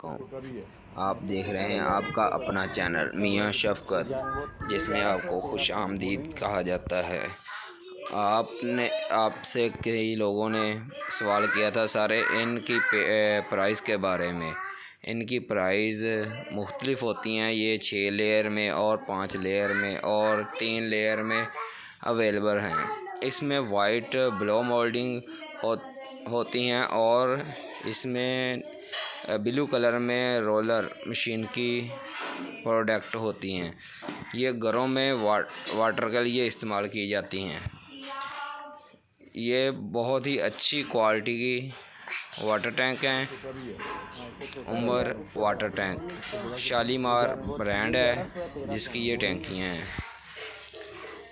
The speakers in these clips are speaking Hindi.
वालेकुम। आप देख रहे हैं आपका अपना चैनल मियां शफ़क़त, जिसमें आपको खुश आमदीद कहा जाता है। आपसे कई लोगों ने सवाल किया था सारे इनकी प्राइस के बारे में। इनकी प्राइस मुख्तलिफ़ होती हैं। ये 6 लेयर में और 5 लेयर में और 3 लेयर में अवेलेबल हैं। इसमें वाइट ब्लो मोल्डिंग होती हैं और इसमें ब्लू कलर में रोलर मशीन की प्रोडक्ट होती हैं। ये घरों में वाटर के लिए इस्तेमाल की जाती हैं। ये बहुत ही अच्छी क्वालिटी की वाटर टैंक हैं। Umar water tank Shalimar brand है जिसकी ये टैंकियाँ हैं।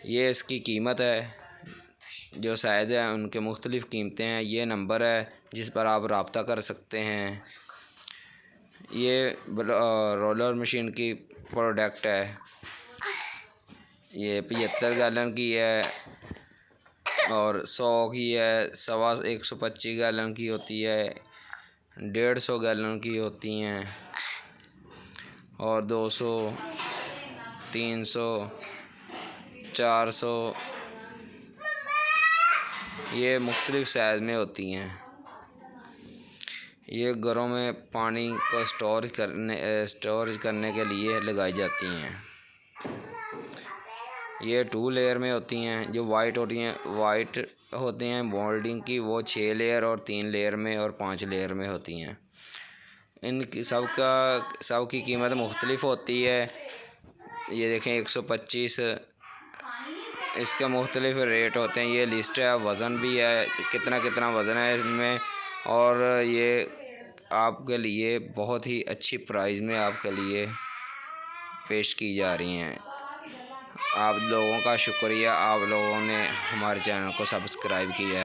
ये इसकी कीमत है, जो शायद है उनके मुख्तलिफ़ कीमतें हैं। ये नंबर है जिस पर आप रब्ता कर सकते हैं। ये रोलर मशीन की प्रोडक्ट है। ये 75 गैलन की है और 100 की है, 125 गैलन की होती है, 150 गैलन की होती हैं और 200, 300, 400 ये मुख्तलिफ़ साइज़ में होती हैं। ये घरों में पानी को स्टोर करने के लिए लगाई जाती हैं। ये 2 लेयर में होती हैं। जो वाइट होती हैं मोल्डिंग की, वो 6 लेयर और 3 लेयर में और 5 लेयर में होती हैं। इनकी सब की कीमत मुख्तलिफ़ होती है। ये देखें 125, इसके मुख्तलिफ़ रेट होते हैं। ये लिस्ट है, वज़न भी है, कितना वज़न है इसमें। और ये आपके लिए बहुत ही अच्छी प्राइस में आपके लिए पेश की जा रही हैं। आप लोगों का शुक्रिया, आप लोगों ने हमारे चैनल को सब्सक्राइब किया है।